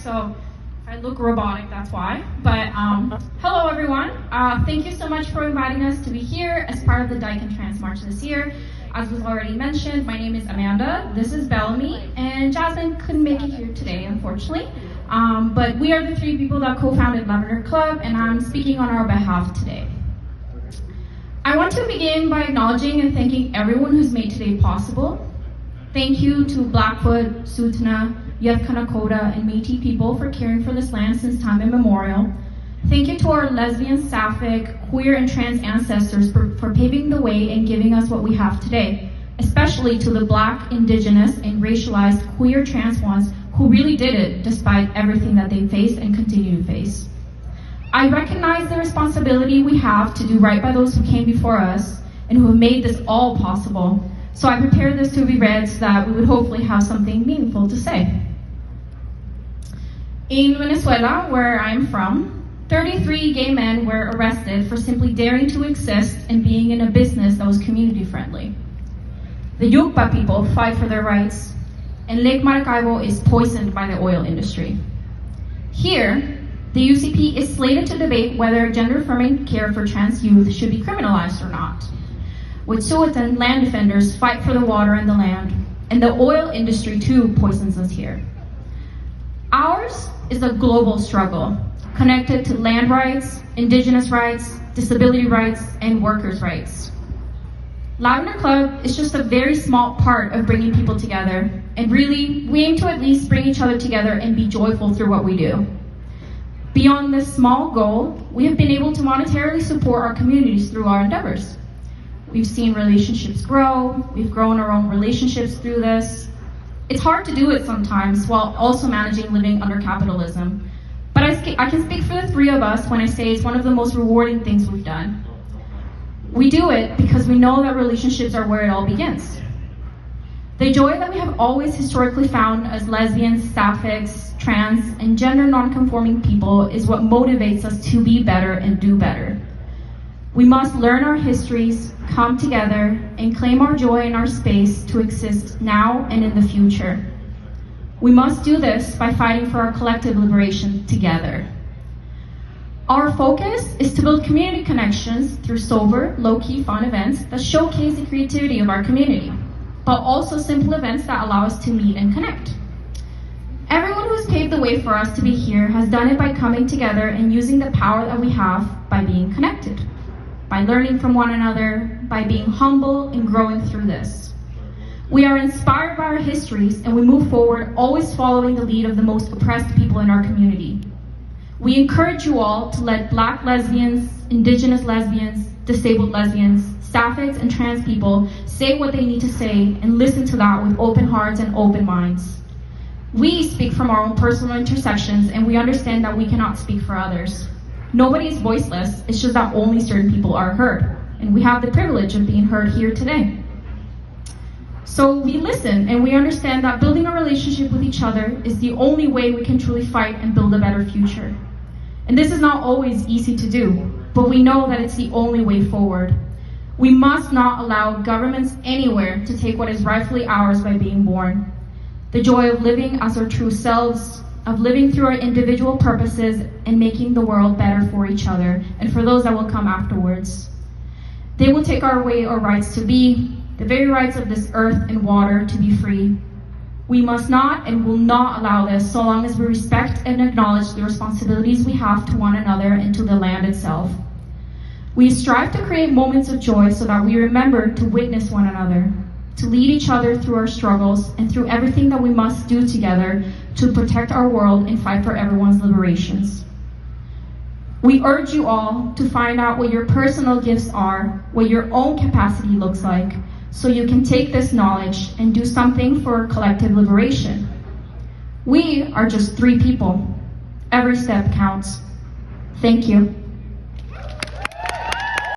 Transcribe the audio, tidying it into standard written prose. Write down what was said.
so if I look robotic, that's why. But hello everyone. Thank you so much for inviting us to be here as part of the Dyke and Trans March this year. As was already mentioned, my name is Amanda, this is Bellamy, and Jasmine couldn't make it here today, unfortunately. But we are the three people that co-founded Lavender Club, and I'm speaking on our behalf today. I want to begin by acknowledging and thanking everyone who's made today possible. Thank you to Blackfoot, Tsuu'tina, Iethka Nakoda, and Metis people for caring for this land since time immemorial. Thank you to our lesbian, sapphic, queer, and trans ancestors for paving the way and giving us what we have today, especially to the Black, Indigenous, and racialized queer trans ones who really did it despite everything that they faced and continue to face. I recognize the responsibility we have to do right by those who came before us and who have made this all possible. So I prepared this to be read so that we would hopefully have something meaningful to say. In Venezuela, where I'm from, 33 gay men were arrested for simply daring to exist and being in a business that was community friendly. The Yucpa people fight for their rights, and Lake Maracaibo is poisoned by the oil industry. Here, the UCP is slated to debate whether gender-affirming care for trans youth should be criminalized or not. With Tsuu'tina, land defenders fight for the water and the land, and the oil industry too poisons us here. Ours is a global struggle, connected to land rights, Indigenous rights, disability rights, and workers' rights. Lavender Club is just a very small part of bringing people together, and really, we aim to at least bring each other together and be joyful through what we do. Beyond this small goal, we have been able to monetarily support our communities through our endeavors. We've seen relationships grow, we've grown our own relationships through this. It's hard to do it sometimes while also managing living under capitalism. But I can speak for the three of us when I say it's one of the most rewarding things we've done. We do it because we know that relationships are where it all begins. The joy that we have always historically found as lesbians, sapphics, trans, and gender non-conforming people is what motivates us to be better and do better. We must learn our histories, come together, and claim our joy in our space to exist now and in the future. We must do this by fighting for our collective liberation together. Our focus is to build community connections through sober, low-key fun events that showcase the creativity of our community, but also simple events that allow us to meet and connect. Everyone who's paved the way for us to be here has done it by coming together and using the power that we have by being connected, by learning from one another, by being humble and growing through this. We are inspired by our histories and we move forward always following the lead of the most oppressed people in our community. We encourage you all to let Black lesbians, Indigenous lesbians, disabled lesbians, sapphics, and trans people say what they need to say and listen to that with open hearts and open minds. We speak from our own personal intersections and we understand that we cannot speak for others. Nobody is voiceless, it's just that only certain people are heard. And we have the privilege of being heard here today. So we listen and we understand that building a relationship with each other is the only way we can truly fight and build a better future. And this is not always easy to do, but we know that it's the only way forward. We must not allow governments anywhere to take what is rightfully ours by being born. The joy of living as our true selves, of living through our individual purposes and making the world better for each other and for those that will come afterwards. They will take away our rights to be, the very rights of this earth and water to be free. We must not and will not allow this so long as we respect and acknowledge the responsibilities we have to one another and to the land itself. We strive to create moments of joy so that we remember to witness one another, to lead each other through our struggles and through everything that we must do together to protect our world and fight for everyone's liberations. We urge you all to find out what your personal gifts are, what your own capacity looks like, so you can take this knowledge and do something for collective liberation. We are just three people. Every step counts. Thank you.